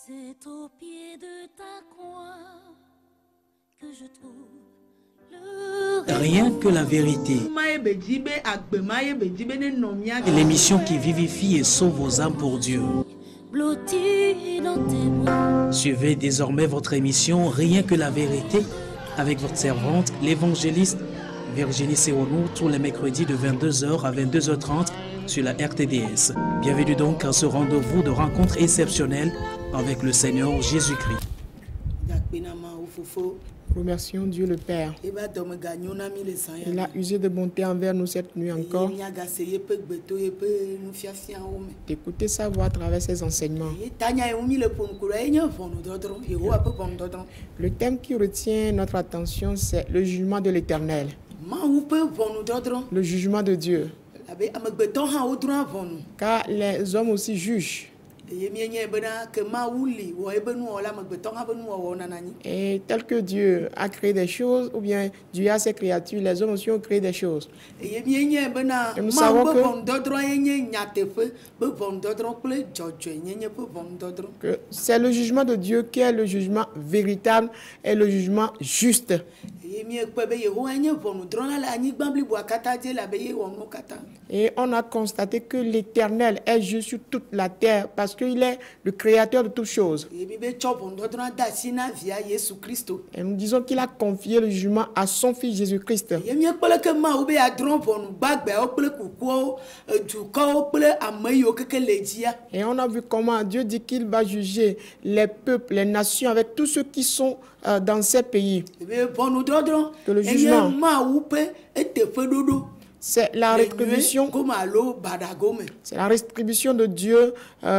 C'est au pied de ta croix que je trouve le Rien que la vérité. L'émission qui vivifie et sauve vos âmes pour Dieu. blotti dans tes bras. Suivez désormais votre émission Rien que la vérité avec votre servante, l'évangéliste Virginie Sewonou, tous les mercredis de 22h à 22h30 sur la RTDS. Bienvenue donc à ce rendez-vous de rencontre exceptionnelle avec le Seigneur Jésus-Christ. Remercions Dieu le Père. Il a usé de bonté envers nous cette nuit encore. D'écouter sa voix à travers ses enseignements. Le thème qui retient notre attention, c'est le jugement de l'Éternel. Le jugement de Dieu. Car les hommes aussi jugent. Et tel que Dieu a créé des choses, ou bien Dieu a ses créatures, les hommes aussi ont créé des choses. Et nous savons que c'est le jugement de Dieu qui est le jugement véritable et le jugement juste. Et on a constaté que l'Éternel est juste sur toute la terre parce qu'il est le créateur de toutes choses. Et nous disons qu'il a confié le jugement à son Fils Jésus-Christ. Et on a vu comment Dieu dit qu'il va juger les peuples, les nations avec tous ceux qui sont dans ces pays. Que le jugement, c'est la rétribution. C'est la rétribution de Dieu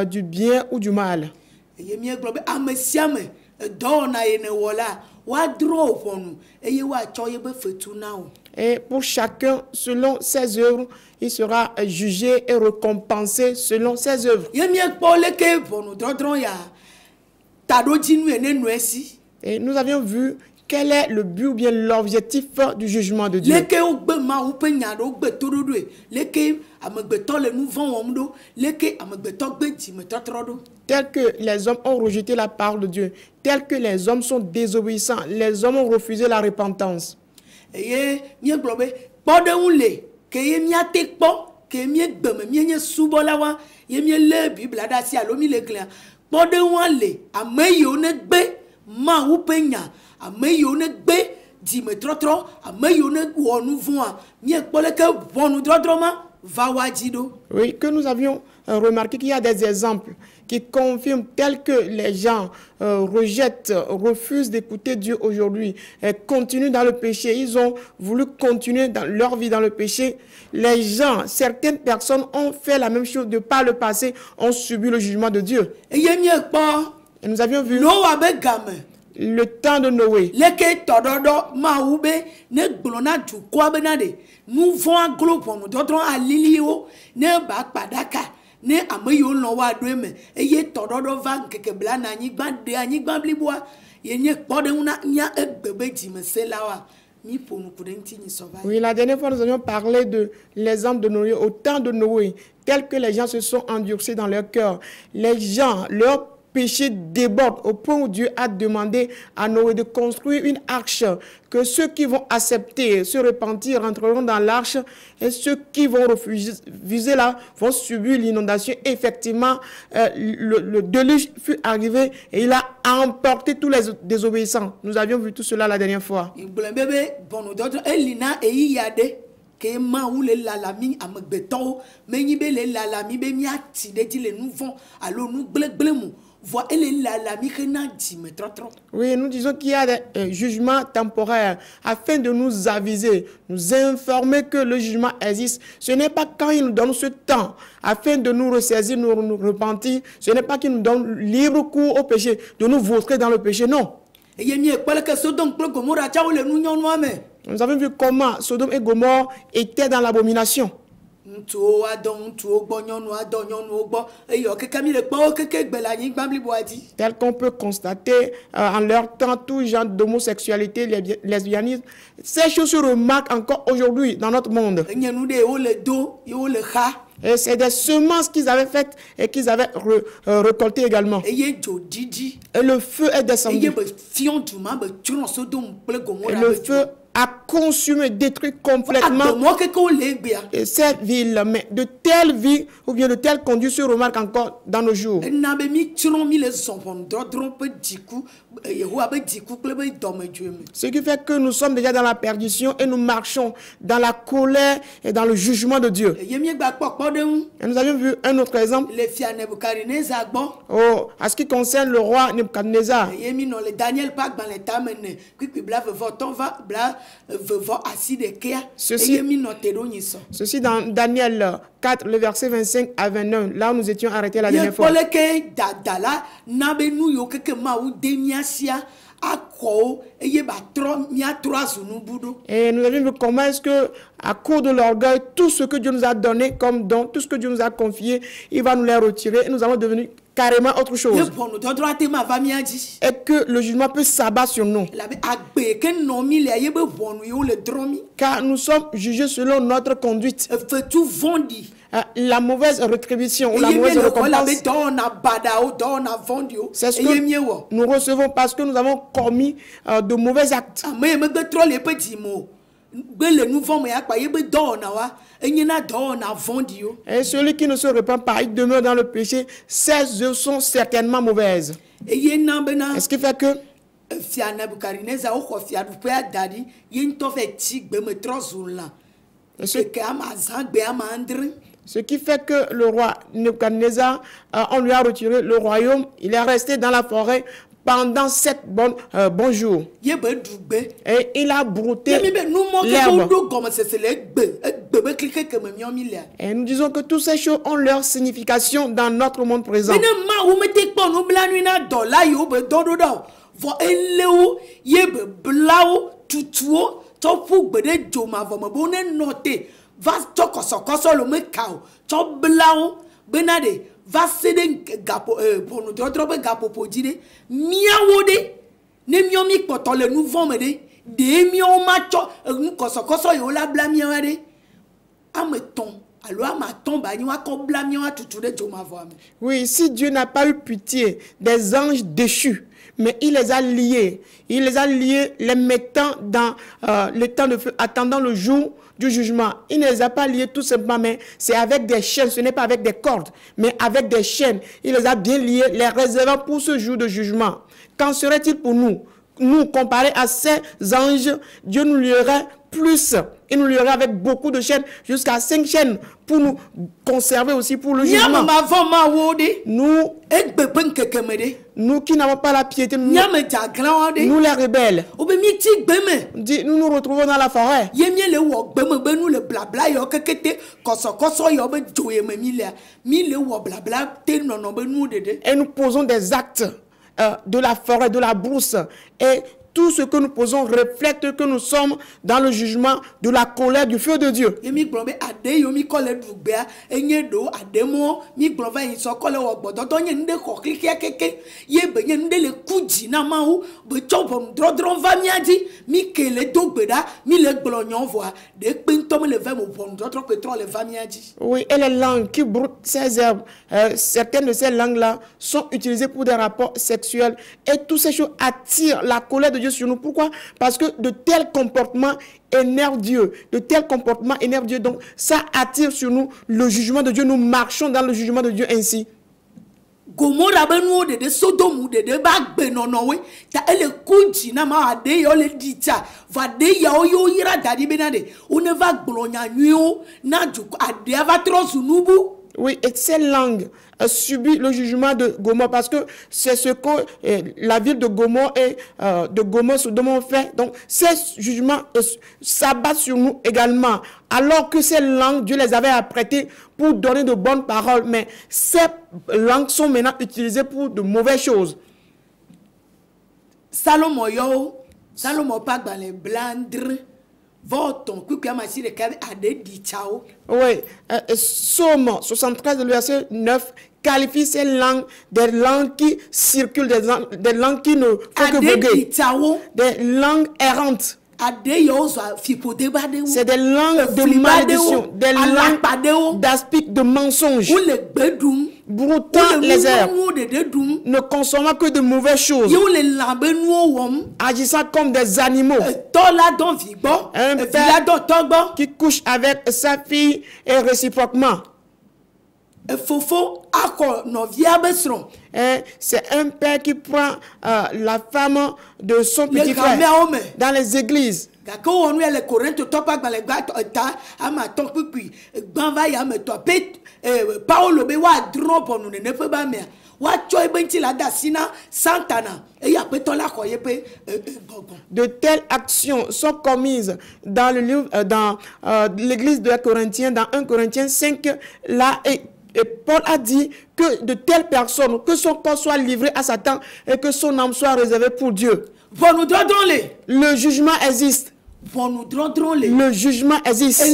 du bien ou du mal. Et pour chacun, selon ses œuvres, il sera jugé et récompensé selon ses œuvres. Et nous avions vu quel est le but ou bien l'objectif du jugement de Dieu. Tel que les hommes ont rejeté la parole de Dieu, tel que les hommes sont désobéissants, les hommes ont refusé la repentance. Oui, que nous avions remarqué qu'il y a des exemples qui confirment tel que les gens rejettent, refusent d'écouter Dieu aujourd'hui, continuent dans le péché. Ils ont voulu continuer dans leur vie dans le péché. Les gens, certaines personnes ont fait la même chose de par le passé, ont subi le jugement de Dieu. Et nous avions vu le temps de Noé. Oui, la dernière fois, nous avions parlé de l'exemple de Noé, au temps de Noé, tel que les gens se sont endurcis dans leur cœur. Les gens, leur péché déborde au point où Dieu a demandé à Noé de construire une arche, que ceux qui vont accepter, se repentir, rentreront dans l'arche, et ceux qui vont refuser là vont subir l'inondation. Effectivement, le déluge fut arrivé et il a emporté tous les désobéissants. Nous avions vu tout cela la dernière fois. Oui, nous disons qu'il y a des jugements temporaires afin de nous aviser, nous informer que le jugement existe. Ce n'est pas quand il nous donne ce temps afin de nous ressaisir, nous repentir. Ce n'est pas qu'il nous donne libre cours au péché, de nous vautrer dans le péché, non. Nous avons vu comment Sodome et Gomorrhe étaient dans l'abomination. Tel qu'on peut constater en leur temps, tout genre d'homosexualité, lesbianisme, ces choses se remarquent encore aujourd'hui dans notre monde. Et c'est des semences qu'ils avaient faites et qu'ils avaient récoltées également. Et le feu est descendu. Et le feu a consumé, détruit complètement cette ville. Mais de telles vies ou bien de telles conduites se remarquent encore dans nos jours. Ce qui fait que nous sommes déjà dans la perdition et nous marchons dans la colère et dans le jugement de Dieu. Et nous avions vu un autre exemple. Oh, à ce qui concerne le roi Nebuchadnezzar. Ceci dans Daniel 4, le verset 25 à 29. Là où nous étions arrêtés la dernière fois. Et nous avons vu comment est-ce que, à cause de l'orgueil, tout ce que Dieu nous a donné comme don, tout ce que Dieu nous a confié, il va nous les retirer et nous allons devenir carrément autre chose. Et que le jugement peut s'abattre sur nous. Car nous sommes jugés selon notre conduite. La mauvaise rétribution ou la mauvaise récompense, c'est ce que nous recevons parce que nous avons commis de mauvais actes. Et celui qui ne se repent pas, il demeure dans le péché, ses œuvres sont certainement mauvaises. Est-ce qui fait que ce qui fait que le roi Nebuchadnezzar, on lui a retiré le royaume, il est resté dans la forêt pendant 7 bons jours. Et il a brouté l'herbe. Et nous disons que toutes ces choses ont leur signification dans notre monde présent. Va céder gapo pour gapo pour dire miawode ne miomi poto le nouveau mede de mion macho nous koso yo la blamiade ameton alors amaton ba ni wa ko blamia tutu de joma voa. Oui, si Dieu n'a pas eu pitié des anges déchus, mais il les a liés, les mettant dans le temps de feu, attendant le jour du jugement. Il ne les a pas liés tout simplement, mais c'est avec des chaînes, ce n'est pas avec des cordes, mais avec des chaînes. Il les a bien liés, les réservant pour ce jour de jugement. Qu'en serait-il pour nous? Nous, comparés à ces anges, Dieu nous lierait plus. Il nous lierait avec beaucoup de chaînes, jusqu'à 5 chaînes, pour nous conserver aussi pour le jugement. Nous qui n'avons pas la piété, nous les rebelles, nous nous retrouvons dans la forêt. Et nous posons des actes de la forêt, de la brousse. Et tout ce que nous posons reflète que nous sommes dans le jugement de la colère du feu de Dieu. Oui, et les langues qui broutent ces herbes, certaines de ces langues-là sont utilisées pour des rapports sexuels. Et toutes ces choses attirent la colère de Dieu sur nous. Pourquoi? Parce que de tels comportements énervent Dieu. De tels comportements énervent Dieu. Donc, ça attire sur nous le jugement de Dieu. Nous marchons dans le jugement de Dieu ainsi. Gomorrah benu de Sodom de bag benonowe ta ele kunji na ma ade yo le dita va de ya yo ira dadi benade on ne va glonya nuo na du ade va trop sunubu. Oui, et ces langues subit le jugement de Gomorrhe parce que c'est ce que la ville de Gomorrhe et de Gomorrhe Sodome ont fait. Donc, ces jugements s'abattent sur nous également. Alors que ces langues, Dieu les avait apprêtées pour donner de bonnes paroles. Mais ces langues sont maintenant utilisées pour de mauvaises choses. Salomon pas dans les blandres. Oui, Psaume 73, le verset 9, qualifie ces langues des langues qui circulent, des langues qui ne font que voguer, des langues errantes. C'est des langues de malédiction, des langues d'aspic, de mensonges, broutant les airs, ne consommant que de mauvaises choses, agissant comme des animaux. Un père qui couche avec sa fille et réciproquement. C'est un père qui prend la femme de son petit frère dans les églises. De telles actions sont commises dans le livre, dans l'église de Corinthiens, dans 1 Corinthiens 5, là, et Paul a dit que de telles personnes, que son corps soit livré à Satan et que son âme soit réservée pour Dieu. Le jugement existe. Le jugement existe.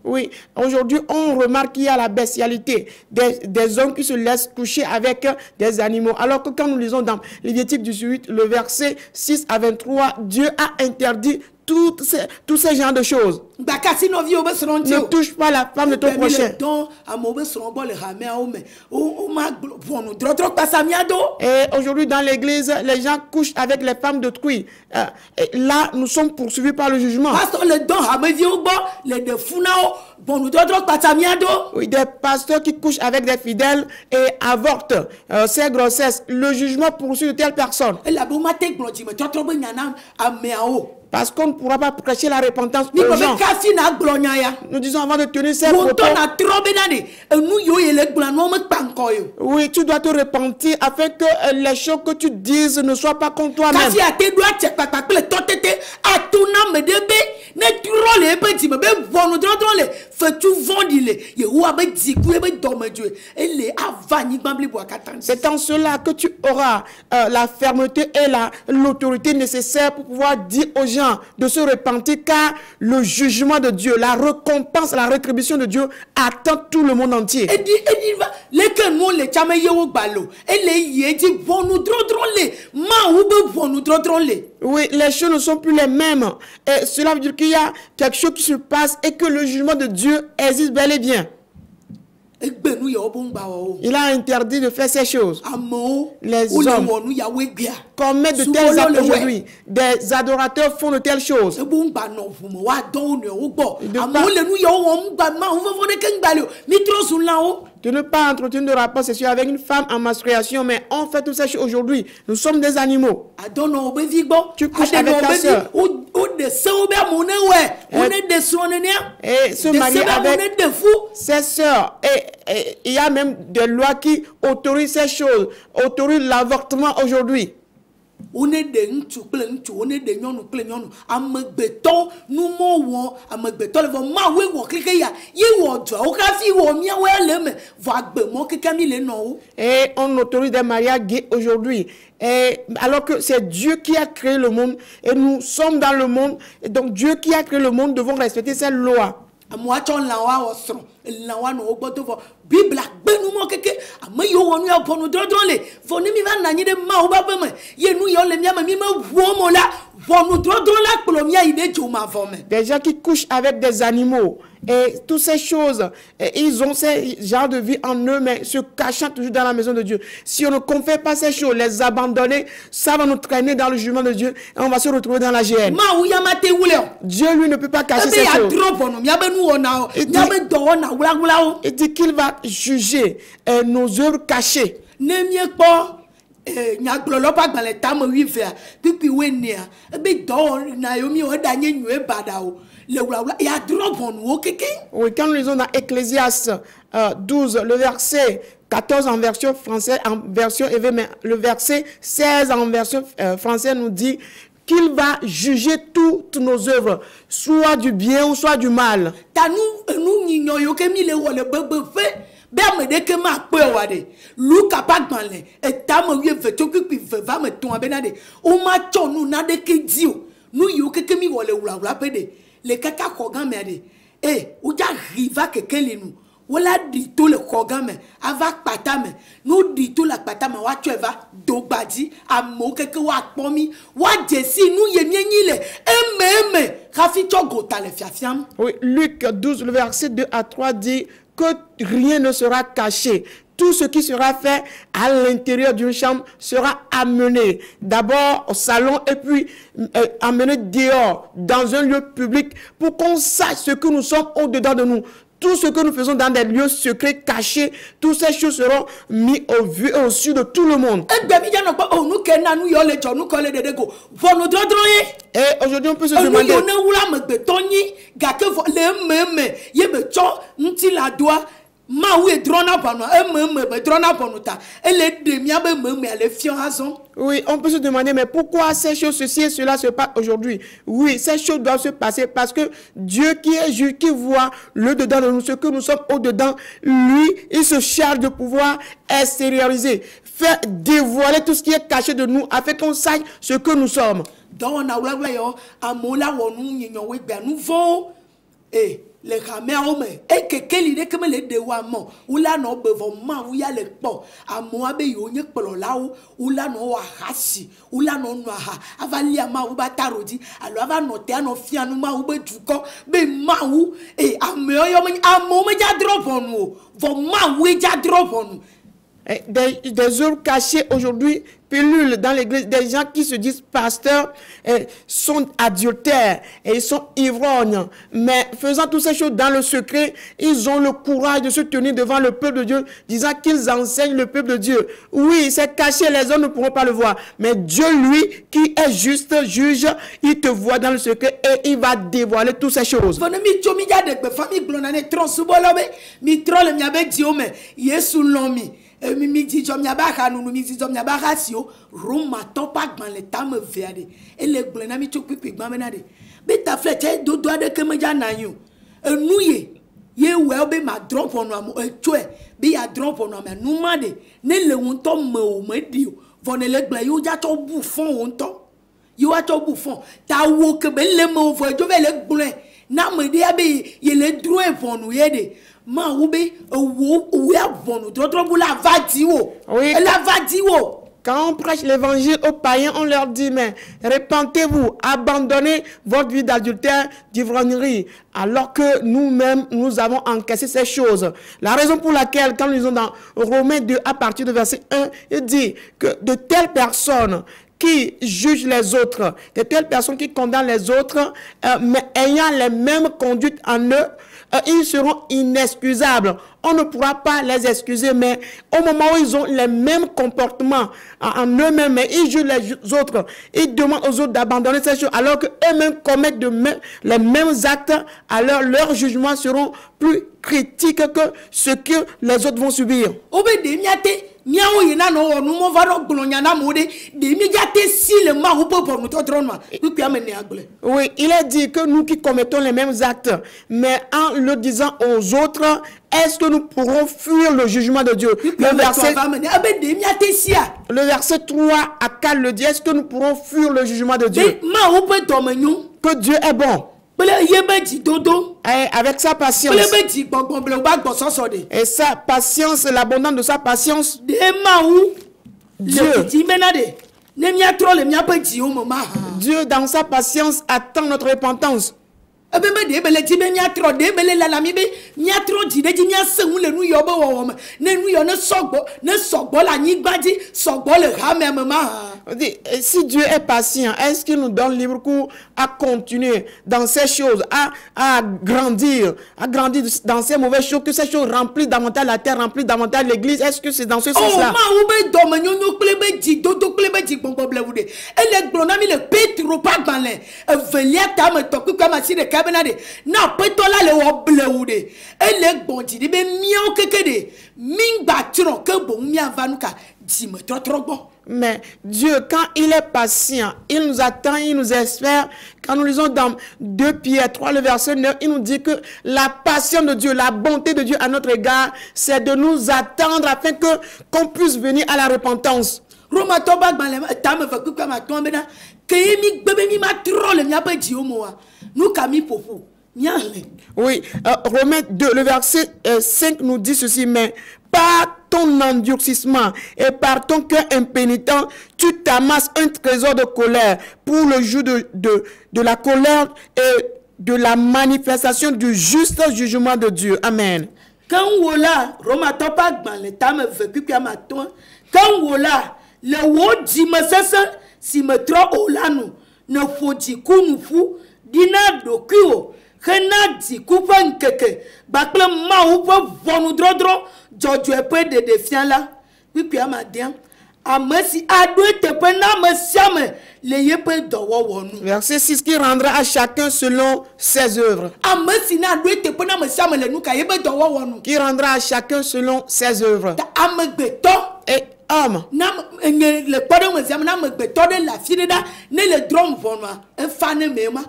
Oui, aujourd'hui on remarque qu'il y a la bestialité des hommes qui se laissent coucher avec des animaux. Alors que quand nous lisons dans Lévitique 18, le verset 6 à 23, Dieu a interdit tous ces genres de choses. Ne touche pas la femme de ton prochain. Et aujourd'hui dans l'église, les gens couchent avec les femmes d'autrui. Là, nous sommes poursuivis par le jugement. Oui, des pasteurs qui couchent avec des fidèles et avortent ces grossesses. Le jugement poursuit de telles personnes. Parce qu'on ne pourra pas prêcher la repentance aux gens. Nous disons avant de tenir ces propos. Oui, tu dois te repentir afin que les choses que tu dises ne soient pas contre toi-même. C'est en cela que tu auras la fermeté et l'autorité nécessaire pour pouvoir dire aux gens de se repentir, car le jugement de Dieu, la récompense, la rétribution de Dieu attend tout le monde entier. Oui, les choses ne sont plus les mêmes. Et cela veut dire qu'il y a quelque chose qui se passe et que le jugement de Dieu existe bel et bien. Il a interdit de faire ces choses. Les hommes commettent de tels actes aujourd'hui. Des adorateurs font de telles choses. De ne pas entretenir de rapport sexuel avec une femme en menstruation, mais on fait tout ça aujourd'hui. Nous sommes des animaux. Tu couches avec ta soeur. Et se marier avec ses soeurs. Et il y a même des lois qui autorisent ces choses, autorisent l'avortement aujourd'hui. Et on autorise des mariages gays aujourd'hui. Alors que c'est Dieu qui a créé le monde et nous sommes dans le monde. Et donc Dieu qui a créé le monde devons respecter ces lois. Des gens qui couchent avec des animaux et toutes ces choses, ils ont ces genres de vie en eux, mais se cachant toujours dans la maison de Dieu. Si on ne confie pas ces choses, les abandonner, ça va nous traîner dans le jugement de Dieu et on va se retrouver dans la GN. Dieu, lui, ne peut pas cacher ces choses. Il dit qu'il va juger nos œuvres cachées. Oui, quand nous lisons dans Ecclésiaste 12, le verset 14 en version française, en version EV, mais le verset 16 en version française nous dit qu'il va juger toutes nos œuvres, soit du bien ou soit du mal. Eh, ou ya riva quelqu'un les nous. Voilà dit tout le kogame, ava patame, nous dit tout la patame, wa tu va dobadi, a mo quelque wa pomi, wa jesi nous yemyenile, rafi chogota le fiafiam. Oui, Luc 12, le verset 2 à 3 dit que rien ne sera caché. Tout ce qui sera fait à l'intérieur d'une chambre sera amené d'abord au salon et puis amené dehors, dans un lieu public, pour qu'on sache ce que nous sommes au-dedans de nous. Tout ce que nous faisons dans des lieux secrets, cachés, toutes ces choses seront mis au vu et au su de tout le monde. Et aujourd'hui, on peut se demander... Oui, on peut se demander, mais pourquoi ces choses, ceci et cela se passe aujourd'hui? Oui, ces choses doivent se passer parce que Dieu qui est juge, qui voit le dedans de nous, ce que nous sommes au-dedans, lui, il se charge de pouvoir extérioriser, faire dévoiler tout ce qui est caché de nous, afin qu'on sache ce que nous sommes. Le camé et que quelle idée que me les déwamo ou la no bevoma ou ya le po a moabe yonye pololao ou la no wahasi ou la no noaha avalia ma ou batarodi alors va noter à no fianu ma ou betuko be ma ou et a me yo a mo me ja drop on nous vo ma ou ja drop on des œuvres cachées aujourd'hui, pilules dans l'église, des gens qui se disent pasteurs sont adultères et ils sont ivrognes. Mais faisant toutes ces choses dans le secret, ils ont le courage de se tenir devant le peuple de Dieu, disant qu'ils enseignent le peuple de Dieu. Oui, c'est caché, les hommes ne pourront pas le voir. Mais Dieu, lui, qui est juste juge, il te voit dans le secret et il va dévoiler toutes ces choses. Mi dit jom ya ba ka nu mi dit jom ya ba ka si o Roma to pa gban le ta me verde e le gban na mi to pipi gban me na de be ta flete do do de ke me ja na yu enu ye we be ma drop on am e tue be ya drop on am nu ma de ne le won to me o me di o von le gban yo ja to bu fon won to yo wa to bu fon ta wo ke be le me o vo jo be le gban na me de be ye le dro e fon nu ye de. Oui. Quand on prêche l'évangile aux païens, on leur dit, mais répentez-vous, abandonnez votre vie d'adultère, d'ivrognerie, alors que nous-mêmes, nous avons encaissé ces choses. La raison pour laquelle, quand nous lisons dans Romains 2, à partir du verset 1, il dit que de telles personnes qui jugent les autres, de telles personnes qui condamnent les autres, mais ayant les mêmes conduites en eux, ils seront inexcusables. On ne pourra pas les excuser, mais au moment où ils ont les mêmes comportements en eux-mêmes, mais ils jugent les autres, ils demandent aux autres d'abandonner ces choses, alors qu'eux-mêmes commettent les mêmes actes, alors leurs jugements seront plus critiques que ce que les autres vont subir. Oui, il a dit que nous qui commettons les mêmes actes, mais en le disant aux autres, est-ce que nous pourrons fuir le jugement de Dieu? Le verset 3 à 4 le dit, est-ce que nous pourrons fuir le jugement de Dieu? Que Dieu est bon. Et avec sa patience. Et sa patience, l'abondance de sa patience. Dieu, dans sa patience, attend notre repentance. Si Dieu est patient, est-ce qu'il nous donne libre cours à continuer dans ces choses, à grandir dans ces mauvaises choses, que ces choses remplissent davantage la terre, remplissent davantage l'église? Est-ce que c'est dans ce sens-là? Mais Dieu, quand il est patient, il nous attend, il nous espère. Quand nous lisons dans 2 Pierre 3, le verset 9, il nous dit que la patience de Dieu, la bonté de Dieu à notre égard, c'est de nous attendre afin qu'on puisse venir à la repentance. Nyale. Oui, Romains 2, le verset 5 nous dit ceci, mais par ton endurcissement et par ton cœur impénitent, tu t'amasses un trésor de colère pour le jour de la colère et de la manifestation du juste jugement de Dieu. Amen. Quand on là, Roma topa dans le temps vécu puis amaton. Quand on là, le wo di me sese si me tro o là nous ne faut di ku nous fou dina do kuo. Kena di ku pan keke. Bakle ma ou po vonu dro jojo e pe de défiant là. Puis amaden. Amesi adou te pe na me siame le yepe do wo nu. Verset 6 qui rendra à chacun selon ses œuvres. Amesi na adou te pe na me siame le nu ka yepe do wo nu. Qui rendra à chacun selon ses œuvres. Ta amegbeto Et homme. Na le pardon me siame na amegbeto de la fide da ne le drum vonwa e fa ne mema.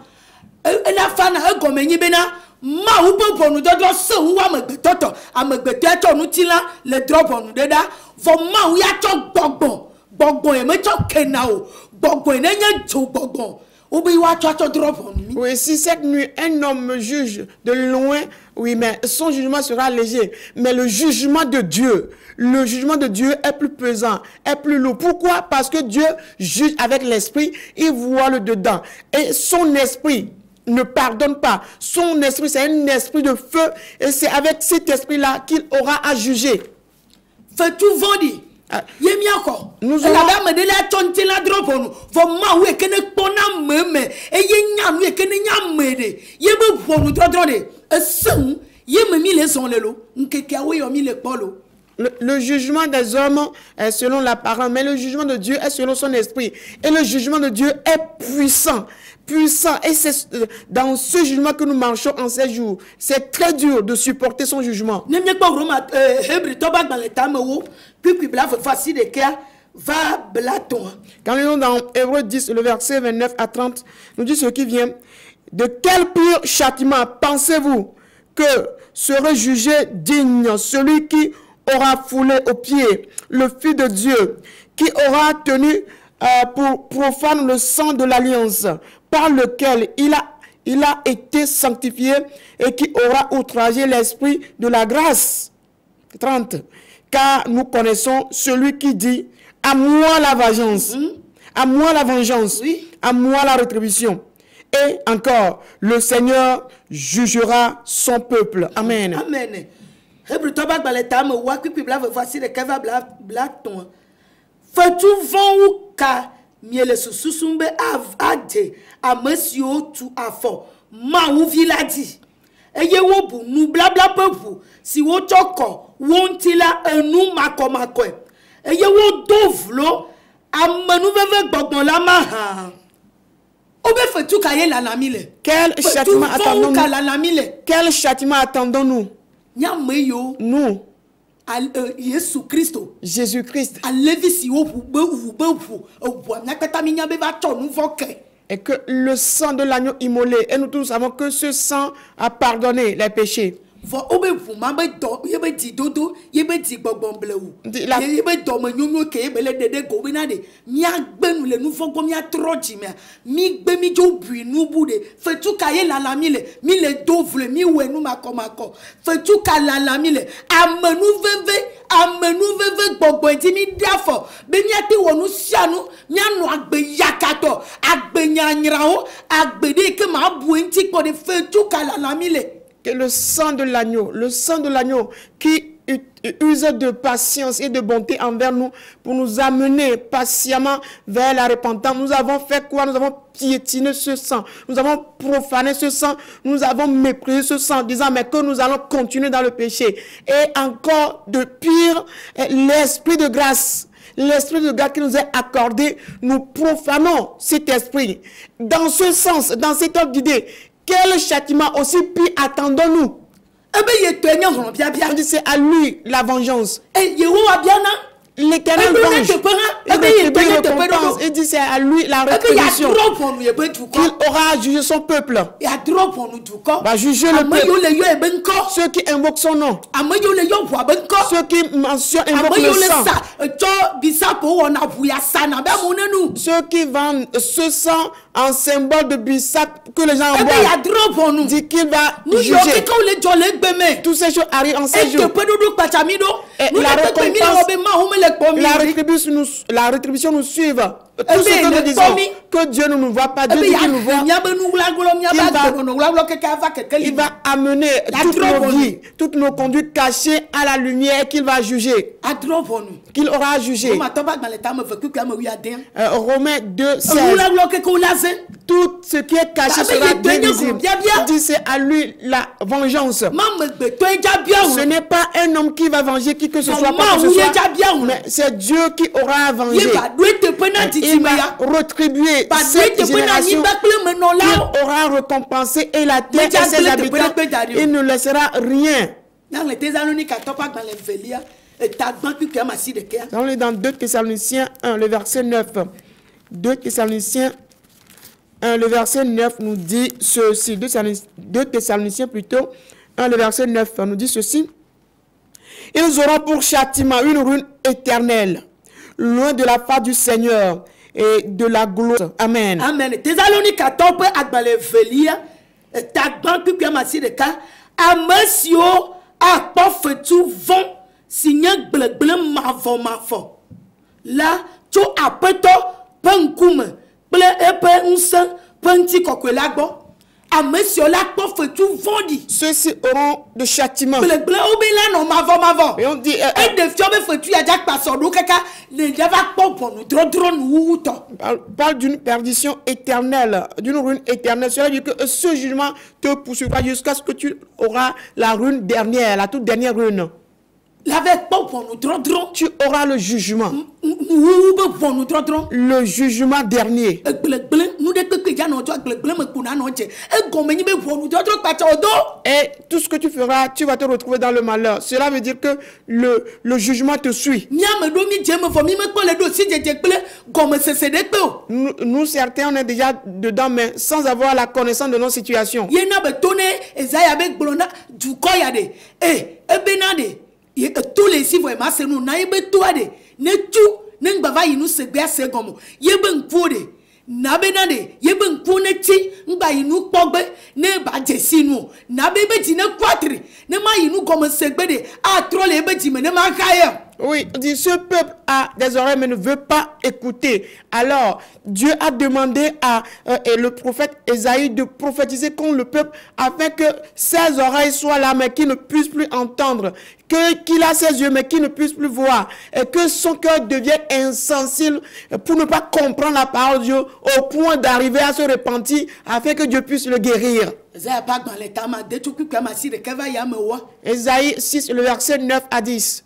E la fa na e gomenyi be na ma ou po bonu dodo se wu amegbeto to nu ti la le drop bonu de da vo ma ou ya to gbogbon e me to kena o gbogbon e nya jo gbogbon ou bi wa to drop bonu mi. Oui, si cette nuit un homme me juge de loin, oui, mais son jugement sera léger. Mais le jugement de Dieu est plus pesant, est plus lourd. Pourquoi? Parce que Dieu juge avec l'esprit, il voit le dedans. Et son esprit ne pardonne pas. Son esprit, c'est un esprit de feu. Et c'est avec cet esprit-là qu'il aura à juger. Fais-tu vendi? Yemi encore. Nous la dame de la tonte la drop on. Vo ma we kene pona meme. E ye nya we kene nya mede. Ye be vonu dro de. E sen ye me mi le son lelo. Nkeke awe yo mi le polo. Le jugement des hommes est selon la parole, mais le jugement de Dieu est selon son esprit. Et le jugement de Dieu est puissant. Puissant. Et c'est dans ce jugement que nous marchons en ces jours. C'est très dur de supporter son jugement. Ne me pas Roma Hébreu toba dans le temps puis bla facile de kia va blaton. Quand nous sommes dans Hébreu 10, le verset 29 à 30, nous dit ce qui vient. De quel pur châtiment pensez-vous que serait jugé digne celui qui aura foulé aux pieds le Fils de Dieu, qui aura tenu pour profane le sang de l'alliance, par lequel il a été sanctifié, et qui aura outragé l'esprit de la grâce. 30. Car nous connaissons celui qui dit, à moi la vengeance, à moi la vengeance, oui. À moi la rétribution. Et encore, le Seigneur jugera son peuple. Amen. Amen. Hébreu toba dans le temps wa puis bla facile de keva blaton. Fais-tu vent ou ka miele sususumbe ade a monsieur tu afo ma ou viladi eye wo bu nu bla pepu si wo choko wontila enu makomako eye wo dovlo amanu veve gbogbon la ma ha obe fais-tu kaye la namile quel châtiment attendons-nous? Quel châtiment attendons-nous? Nous Jésus-Christ. Et que le sang de l'agneau immolé, et nous tous savons que ce sang a pardonné les péchés. Que le sang de l'agneau qui use de patience et de bonté envers nous pour nous amener patiemment vers la repentance. Nous avons fait quoi? Nous avons piétiné ce sang. Nous avons profané ce sang. Nous avons méprisé ce sang, disant mais que nous allons continuer dans le péché. Et encore de pire, l'esprit de grâce. L'esprit de grâce qui nous est accordé, nous profanons cet esprit. Dans ce sens, dans cet ordre d'idée, quel châtiment aussi pire attendons-nous? On dit c'est à lui la vengeance. L'Éternel venge. Il dit c'est à lui la rétribution. Qu'il aura jugé son peuple. Va juger le peuple. Ceux qui invoquent son nom. Ceux qui mentionnent, invoquent le sang. Ceux qui vendent ce sang en symbole de bissap que les gens Eh bien, il y a envoient, drop pour nous. dit qu'il va Nous, juger. quand on les jolés, bébé. Toutes ces choses arrivent en 16 Et que jours. peut nous pachamido. Et Nous, la les pépés, récompense, les la rétribution nous suit. Tout Eh ce bien, que nous les disons, commis. que Dieu ne nous voit pas, Eh Dieu dit bien, qu'il nous voit. Il va amener toutes nos vies, toutes nos conduites cachées à la lumière qu'il va juger, À drop pour nous. qu'il aura jugé. Romains 2, 16. Tout ce qui est caché sera visible. Il dit c'est à lui la vengeance. Ce n'est pas un homme qui va venger qui que ce soit, pas que ce soit, mais c'est Dieu qui aura vengé. Il va retribuer cette génération. Il aura récompensé et la terre et ses habitants. Il ne laissera rien. On est dans 2 Thessaloniciens 1, le verset 9. 2 Thessaloniciens 1, le verset 9 nous dit ceci. 2 Thessaloniciens plutôt 1, le verset 9 nous dit ceci. Ils auront pour châtiment une ruine éternelle, loin de la face du Seigneur et de la gloire. Amen. Amen. Thessalonique 14 peut agbale velia tagban pipi amasi de ka amesio a pofetu vont signer gble mavo là tu apeto penkume ble epe unsa penti kokwelagbo amesio la pofetu vondi Ceux-ci auront de châtiment. ble obela no mavo Et on dit et de fiobe fetu ya jak paso do kaka ne java popo no drodro no wuto parle d'une perdition éternelle, d'une ruine éternelle. Cela veut dire que ce jugement te poursuivra jusqu'à ce que tu auras la ruine dernière, la toute dernière ruine. Tu auras le jugement. Le jugement dernier. Et tout ce que tu feras, tu vas te retrouver dans le malheur. Cela veut dire que le jugement te suit. Nous, certains, on est déjà dedans, mais sans avoir la connaissance de nos situations. Tous les six vraiment c'est nous naïbe toi de ne tu ne ngba yi nous se gbe ase gomo yebe nku de na be na de yebe nku ne ti ngba yi nous pogbe ne ba jesi nu na be be ti ne kwatri ne ma yi nous gomo se gbe de a trop le be ti me ne ma kaya. Oui, dit ce peuple a des oreilles mais ne veut pas écouter. Alors, Dieu a demandé à le prophète Ésaïe de prophétiser contre le peuple afin que ses oreilles soient là mais qu'il ne puisse plus entendre, qu'il a ses yeux mais qu'il ne puisse plus voir et que son cœur devienne insensible pour ne pas comprendre la parole de Dieu au point d'arriver à se repentir afin que Dieu puisse le guérir. Ésaïe 6, le verset 9 à 10.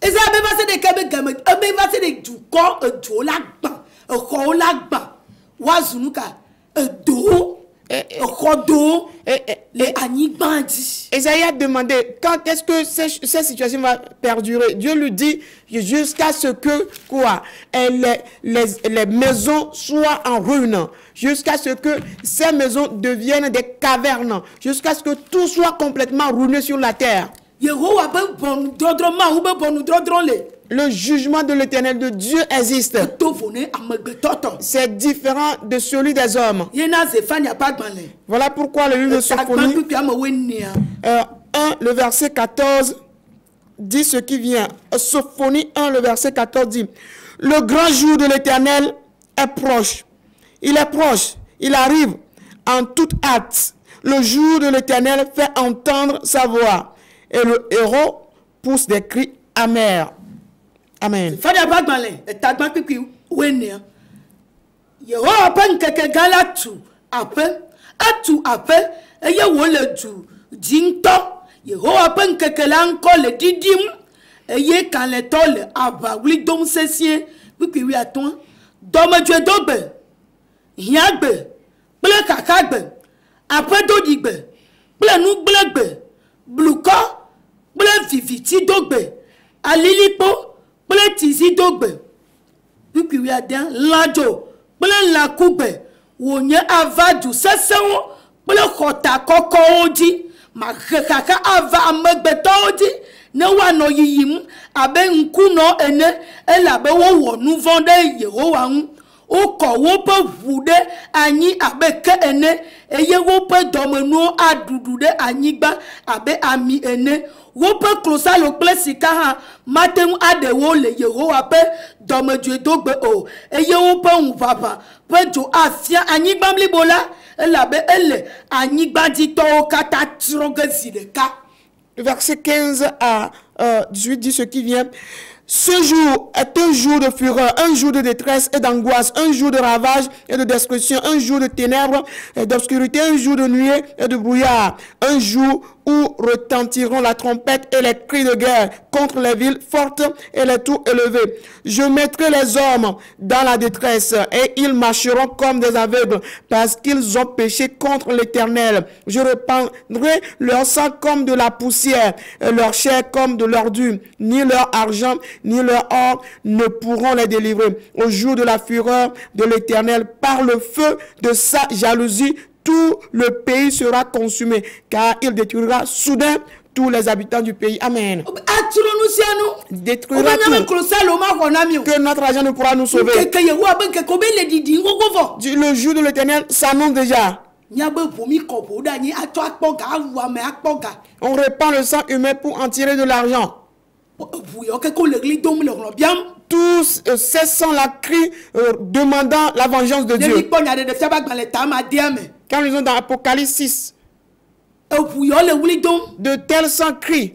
Ésaïe a demandé quand est-ce que cette situation va perdurer. Dieu lui dit jusqu'à ce que quoi les maisons soient en ruine, jusqu'à ce que ces maisons deviennent des cavernes, jusqu'à ce que tout soit complètement ruiné sur la terre. Le jugement de l'Éternel de Dieu existe. C'est différent de celui des hommes. Voilà pourquoi le livre de Sophonie 1, le verset 14 dit ce qui vient. Sophonie 1, le verset 14 dit: le grand jour de l'Éternel est proche. Il est proche. Il arrive en toute hâte. Le jour de l'Éternel fait entendre sa voix. Et le héros pousse des cris amers. Amen. Ple tizi dogbe pipi wi adan lajo ple la kugbe wonye avadu sesewo ple khota koko oji ma kaka ava amegbeto oji ne wa no yiyim abe nkuno ene ela be wo nu vonde Yehowa hu Oko wope vude anyi abe ke ene eye wope domenu adudude anyigba abe ami ene wope klosa lo klesika ha maten ade wo le Yehowa pe domedue dogbe o eye wope unpapa pe jo afia anyigba mlibola elabe ele anyigba dito kata troge zideka. Le verset 15 à 18 dit ce qui vient. Ce jour est un jour de fureur, un jour de détresse et d'angoisse, un jour de ravage et de destruction, un jour de ténèbres et d'obscurité, un jour de nuée et de brouillard, un jour où retentiront la trompette et les cris de guerre contre les villes fortes et les tours élevées. Je mettrai les hommes dans la détresse et ils marcheront comme des aveugles parce qu'ils ont péché contre l'Éternel. Je répandrai leur sang comme de la poussière et leur chair comme de l'ordure. Ni leur argent ni leur or ne pourront les délivrer. Au jour de la fureur de l'Éternel, par le feu de sa jalousie, tout le pays sera consumé, car il détruira soudain tous les habitants du pays. Amen. Détruira tout. Que notre argent ne pourra nous sauver. Le jour de l'Éternel s'annonce déjà. On répand le sang humain pour en tirer de l'argent. Tous cessant la cri demandant la vengeance de Dieu. Quand ils sont dans Apocalypse 6, de tels sang crient.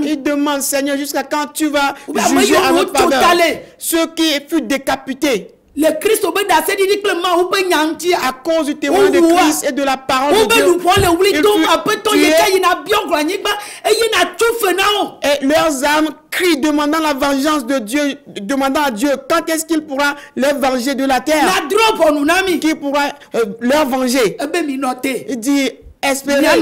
Ils demandent, Seigneur, jusqu'à quand tu vas juger à notre faveur ceux qui furent décapités. Le Christ à cause du témoin de Christ et de la parole de Dieu. Et leurs âmes crient demandant la vengeance de Dieu, demandant à Dieu quand est-ce qu'il pourra les venger de la terre. Qui pourra leur venger. Il dit, espérez.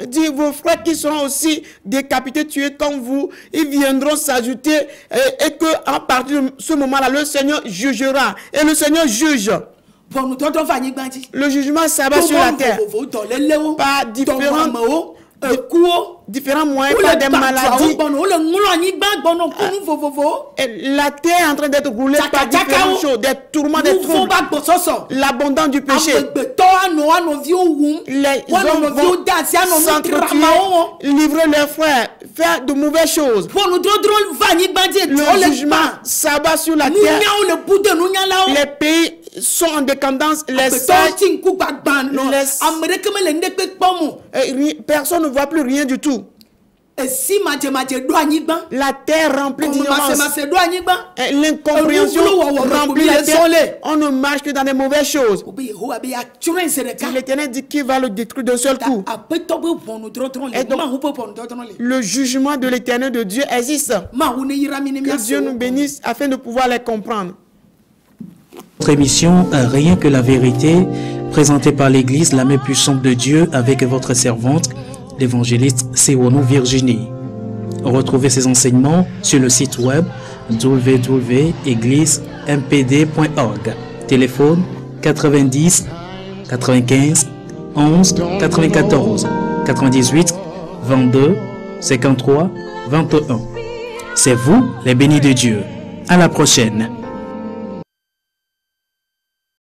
Dit vos frères qui seront aussi décapités, tués comme vous, ils viendront s'ajouter et que à partir de ce moment-là, le Seigneur jugera et le Seigneur juge. Le jugement s'abat sur la terre par différents moyens, par des maladies. La terre est en train d'être roulée par différentes choses, des tourments, des troubles, l'abondance du péché. Les hommes vont s'entretuer, livrer leurs frères, faire de mauvaises choses. Le jugement s'abat sur la terre. Les pays sont en décadence, les sages, personne ne voit plus rien du tout. La terre remplie d'ignorance, l'incompréhension remplit la terre. On ne marche que dans des mauvaises choses. L'Éternel dit qu'il va le détruire d'un seul coup. Et donc, le jugement de l'Éternel de Dieu existe. Que Dieu nous bénisse afin de pouvoir les comprendre. Notre émission Rien que la vérité, présentée par l'Église La Main Puissante de Dieu avec votre servante, l'évangéliste Sewono Virginie. Retrouvez ces enseignements sur le site web www.égliseMPD.org. Téléphone 90 95 11 94 98 22 53 21. C'est vous les bénis de Dieu. À la prochaine.